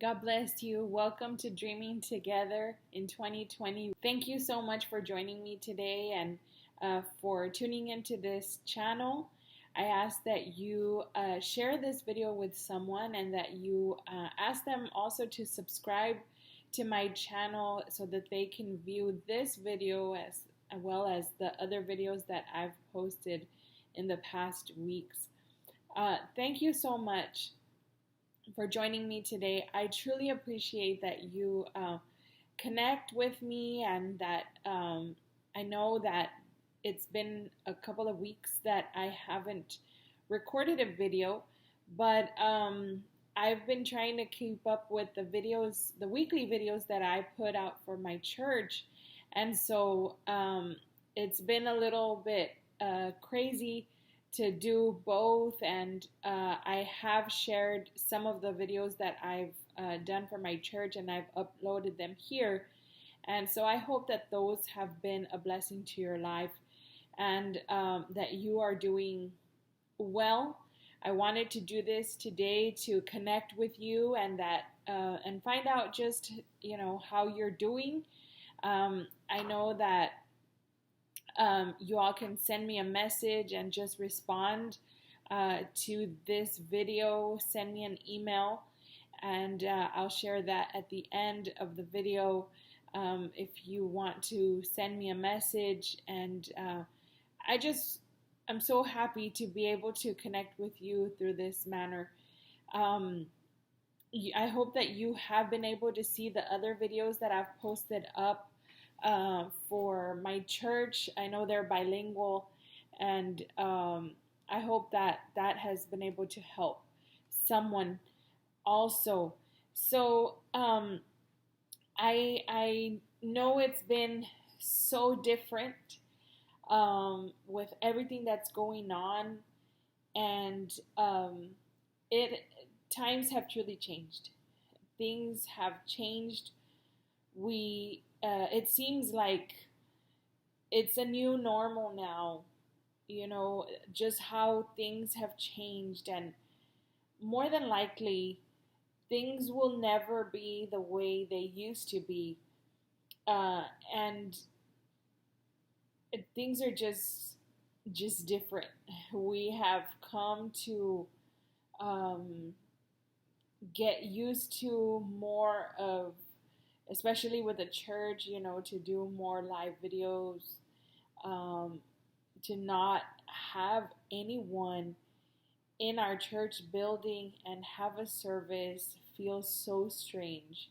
God bless you. Welcome to Dreaming Together in 2020. Thank you so much for joining me today and for tuning into this channel. I ask that you share this video with someone and that you ask them also to subscribe to my channel so that they can view this video as well as the other videos that I've posted in the past weeks. Thank you so much for joining me today. I truly appreciate that you connect with me and that I know that it's been a couple of weeks that I haven't recorded a video, but I've been trying to keep up with the videos, the weekly videos that I put out for my church, and so it's been a little bit crazy to do both, and I have shared some of the videos that I've done for my church and I've uploaded them here, and so I hope that those have been a blessing to your life and that you are doing well. I wanted to do this today to connect with you and that and find out just how you're doing. I know that you all can send me a message and just respond to this video. Send me an email and I'll share that at the end of the video if you want to send me a message. And I'm so happy to be able to connect with you through this manner. I hope that you have been able to see the other videos that I've posted up for my church. I know they're bilingual, and I hope that that has been able to help someone also. So I know it's been so different with everything that's going on, and times have truly changed. Things have changed. It seems like it's a new normal now, just how things have changed, and more than likely things will never be the way they used to be, and things are just different. We have come to get used to more of, especially with the church, to do more live videos, to not have anyone in our church building and have a service feels so strange.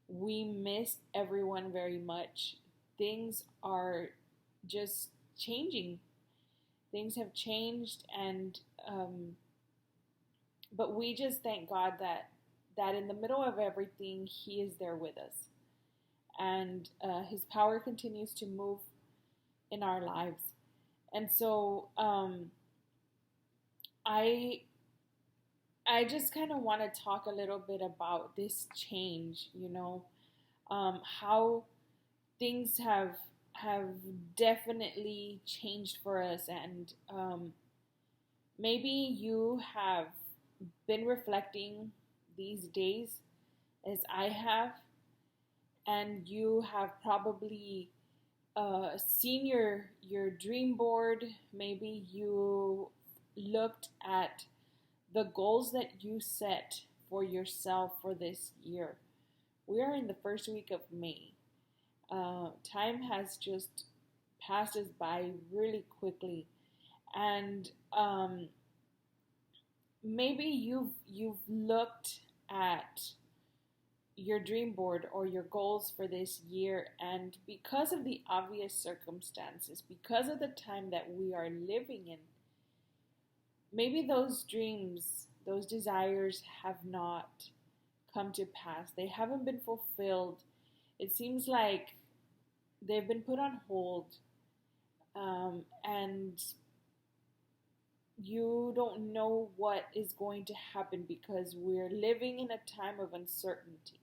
We miss everyone very much. Things are just changing. Things have changed, and but we just thank God that in the middle of everything, He is there with us. And His power continues to move in our lives. And so I just kind of want to talk a little bit about this change, how things have definitely changed for us. And maybe you have been reflecting these days as I have, and you have probably seen your dream board. Maybe you looked at the goals that you set for yourself for this year. We are in the first week of May. Time has just passed us by really quickly, and maybe you've looked at your dream board or your goals for this year, and because of the obvious circumstances, because of the time that we are living in, maybe those dreams, those desires have not come to pass. They haven't been fulfilled. It seems like they've been put on hold, and you don't know what is going to happen because we're living in a time of uncertainty.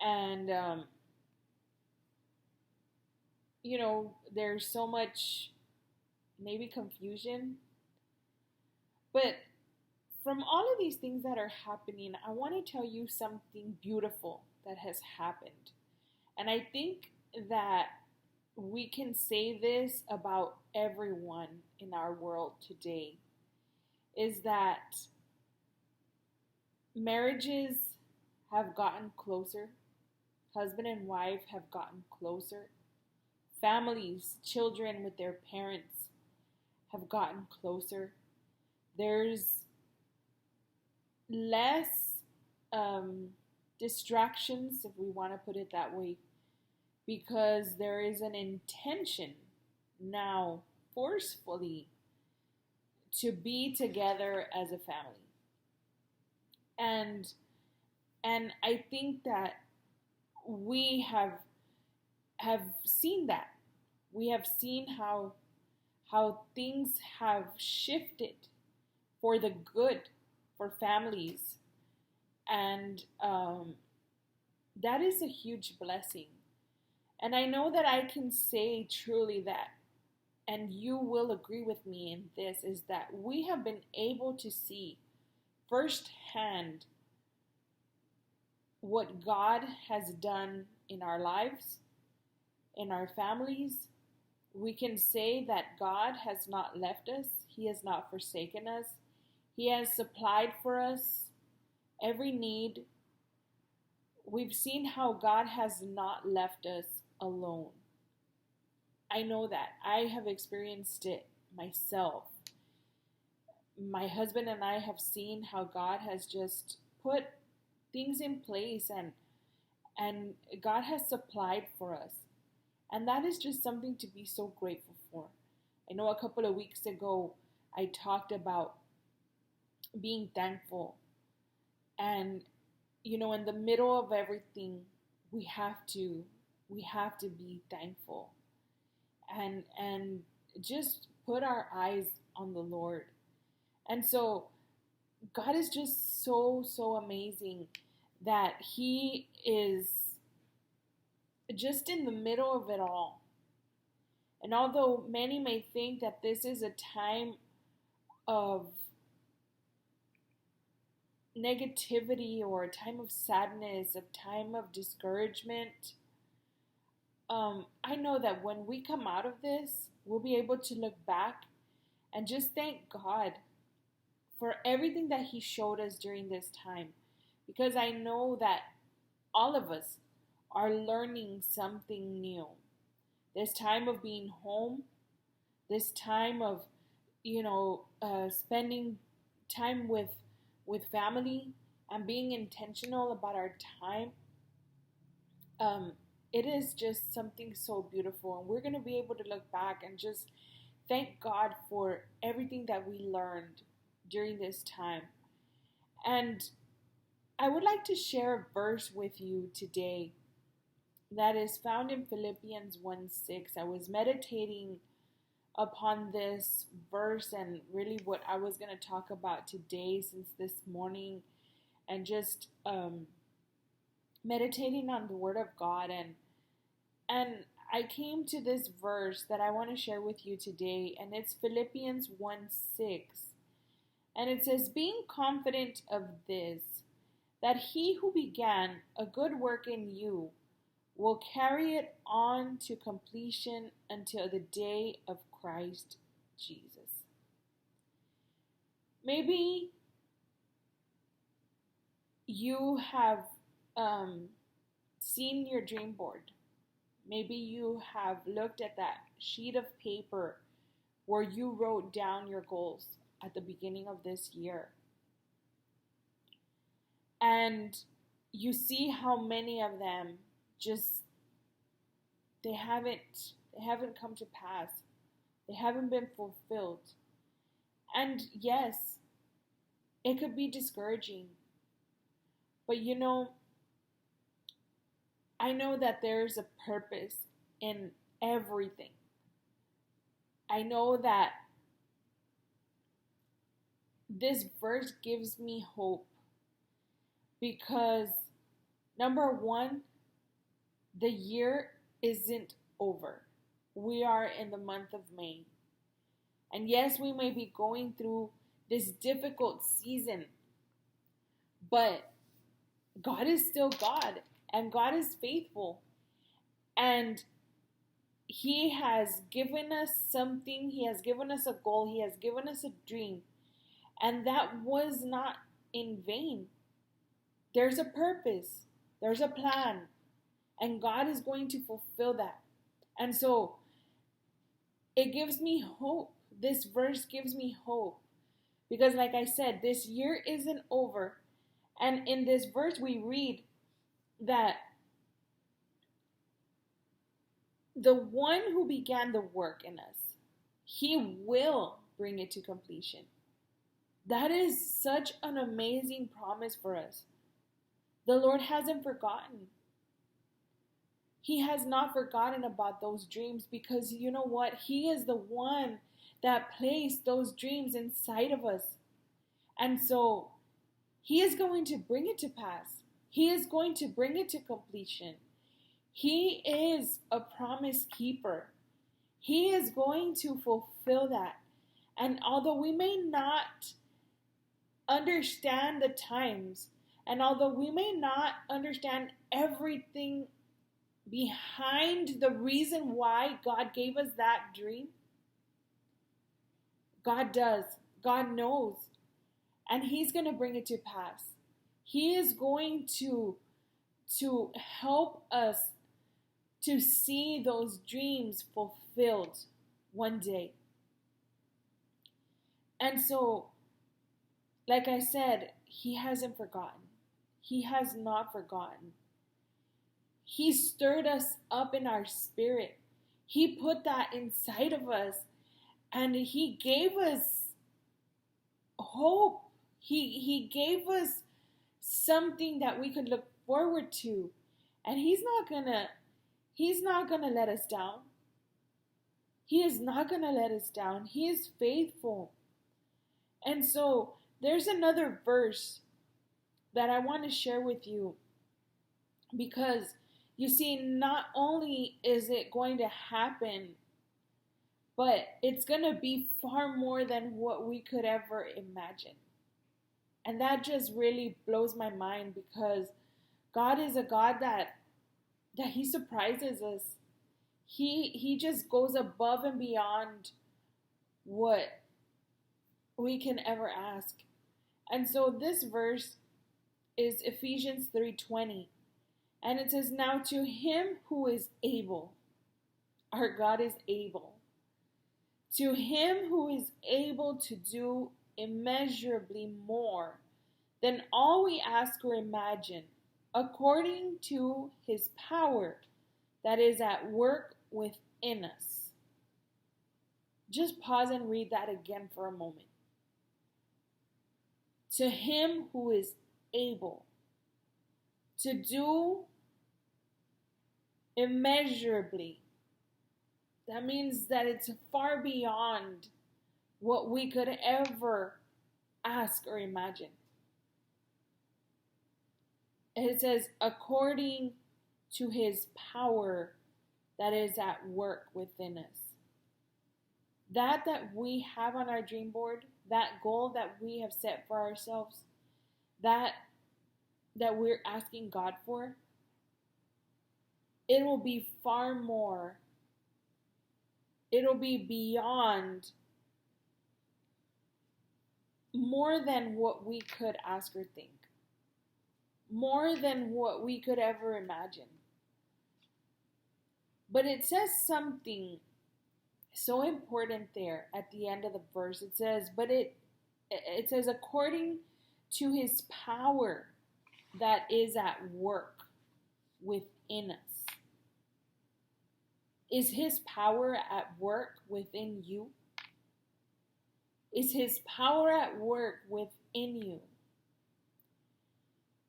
And, there's so much maybe confusion. But from all of these things that are happening, I want to tell you something beautiful that has happened. And I think that we can say this about everyone in our world today, is that marriages have gotten closer, husband and wife have gotten closer, families, children with their parents have gotten closer. There's less distractions, if we want to put it that way, because there is an intention now, forcefully, to be together as a family. And I think that we have seen that. We have seen how things have shifted for the good for families, and that is a huge blessing. And I know that I can say truly that, and you will agree with me in this, is that we have been able to see firsthand what God has done in our lives, in our families. We can say that God has not left us. He has not forsaken us. He has supplied for us every need. We've seen how God has not left us alone. I know that. I have experienced it myself. My husband and I have seen how God has just put things in place, and God has supplied for us. And that is just something to be so grateful for. I know a couple of weeks ago I talked about being thankful. And in the middle of everything, we have to be thankful and just put our eyes on the Lord. And so God is just so amazing that He is just in the middle of it all. And although many may think that this is a time of negativity or a time of sadness, a time of discouragement, I know that when we come out of this, we'll be able to look back and just thank God for everything that He showed us during this time. Because I know that all of us are learning something new. This time of being home, this time of, spending time with family and being intentional about our time, it is just something so beautiful. And we're going to be able to look back and just thank God for everything that we learned during this time. And I would like to share a verse with you today that is found in Philippians 1:6. I was meditating upon this verse and really what I was going to talk about today since this morning, and just meditating on the Word of God, and I came to this verse that I want to share with you today, and it's Philippians 1:6, and it says, "Being confident of this, that He who began a good work in you will carry it on to completion until the day of Christ Jesus." Maybe you have seen your dream board. Maybe you have looked at that sheet of paper where you wrote down your goals at the beginning of this year. And you see how many of them just they haven't come to pass. They haven't been fulfilled. And yes, it could be discouraging. But I know that there's a purpose in everything. I know that this verse gives me hope because, number one, the year isn't over. We are in the month of May. And yes, we may be going through this difficult season. But God is still God, and God is faithful. And He has given us something. He has given us a goal. He has given us a dream. And that was not in vain. There's a purpose. There's a plan. And God is going to fulfill that. And so it gives me hope. This verse gives me hope. Because like I said, this year isn't over. And in this verse we read that the one who began the work in us, He will bring it to completion. That is such an amazing promise for us. The Lord hasn't forgotten. He has not forgotten about those dreams, because you know what? He is the one that placed those dreams inside of us. And so He is going to bring it to pass. He is going to bring it to completion. He is a promise keeper. He is going to fulfill that. And although we may not understand the times, and although we may not understand everything behind the reason why God gave us that dream, God does. God knows. And He's going to bring it to pass. He is going to help us to see those dreams fulfilled one day. And so, like I said, He hasn't forgotten. He has not forgotten. He stirred us up in our spirit. He put that inside of us, and He gave us hope. He gave us something that we could look forward to. And He's not gonna let us down. He is not gonna let us down. He is faithful. And so there's another verse that I want to share with you, because you see, not only is it going to happen, but it's going to be far more than what we could ever imagine. And that just really blows my mind, because God is a God that He surprises us. He just goes above and beyond what we can ever ask. And so this verse is Ephesians 3:20. And it says, "Now to Him who is able," our God is able, "to Him who is able to do immeasurably more than all we ask or imagine, according to His power that is at work within us." Just pause and read that again for a moment. To Him who is able to do immeasurably. That means that it's far beyond what we could ever ask or imagine. And it says, according to His power that is at work within us. That we have on our dream board, that goal that we have set for ourselves, that we're asking God for, it will be far more. It'll be beyond, more than what we could ask or think. More than what we could ever imagine. But it says something so important there at the end of the verse. It says, it says, according to His power that is at work within us. Is His power at work within you? Is His power at work within you?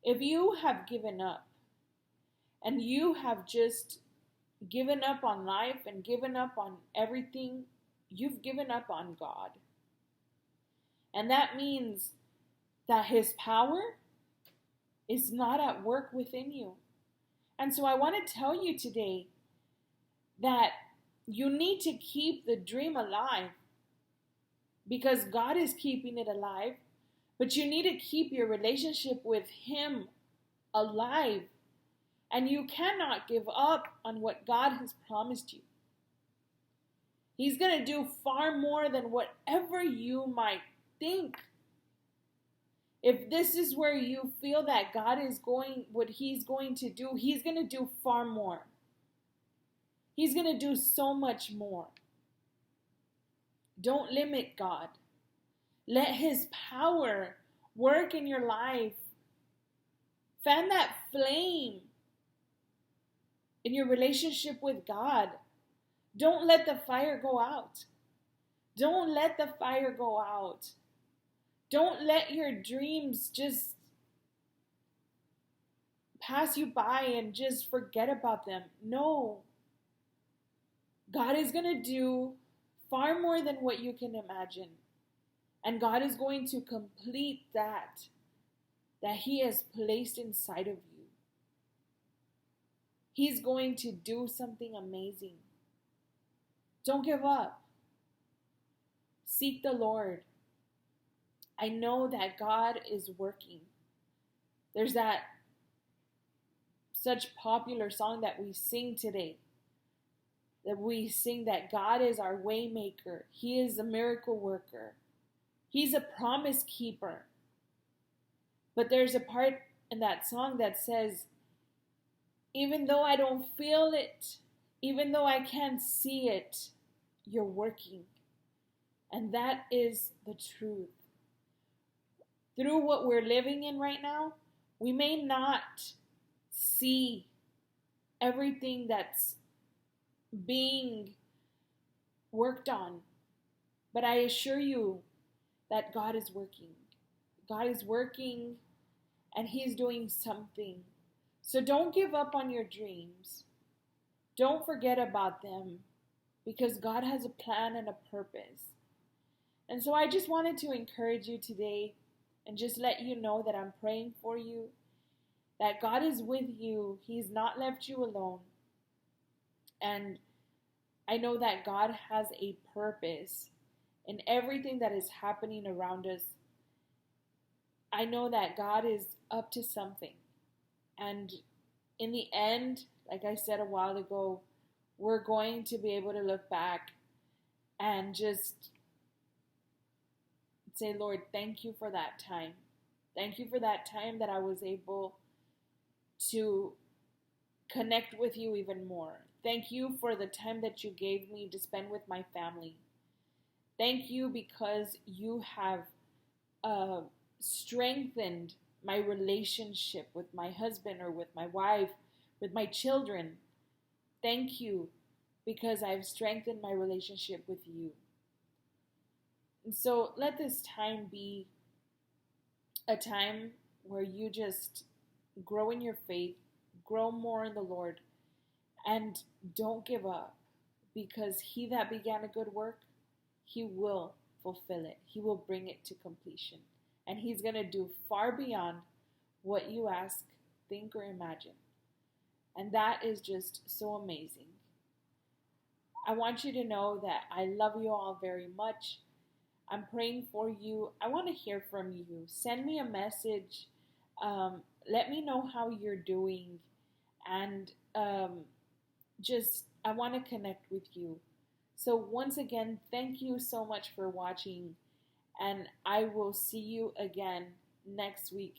If you have given up, and you have just given up on life and given up on everything, you've given up on God. And that means that His power is not at work within you. And so I want to tell you today that you need to keep the dream alive. because God is keeping it alive. But you need to keep your relationship with Him alive. And you cannot give up on what God has promised you. He's going to do far more than whatever you might think. If this is where you feel that God is going, what He's going to do, He's going to do far more. He's going to do so much more. Don't limit God. Let His power work in your life. Fan that flame in your relationship with God. Don't let the fire go out. Don't let the fire go out. Don't let your dreams just pass you by and just forget about them. No. God is going to do far more than what you can imagine. And God is going to complete that He has placed inside of you. He's going to do something amazing. Don't give up. Seek the Lord. I know that God is working. There's that such popular song that we sing today. That we sing that God is our way maker. He is a miracle worker. He's a promise keeper. But there's a part in that song that says, even though I don't feel it, even though I can't see it, you're working. And that is the truth. Through what we're living in right now, we may not see everything that's being worked on. But I assure you that God is working. God is working and He's doing something. So don't give up on your dreams. Don't forget about them because God has a plan and a purpose. And so I just wanted to encourage you today and just let you know that I'm praying for you, that God is with you. He's not left you alone. And I know that God has a purpose in everything that is happening around us. I know that God is up to something. And in the end, like I said a while ago, we're going to be able to look back and just say, Lord, thank you for that time. Thank you for that time that I was able to connect with you even more. Thank you for the time that you gave me to spend with my family. Thank you because you have strengthened my relationship with my husband or with my wife, with my children. Thank you because I've strengthened my relationship with you. And so let this time be a time where you just grow in your faith, grow more in the Lord, and don't give up, because He that began a good work, He will fulfill it. He will bring it to completion. And He's going to do far beyond what you ask, think, or imagine. And that is just so amazing. I want you to know that I love you all very much. I'm praying for you. I want to hear from you. Send me a message. Let me know how you're doing. And I want to connect with you. So once again, thank you so much for watching. And I will see you again next week.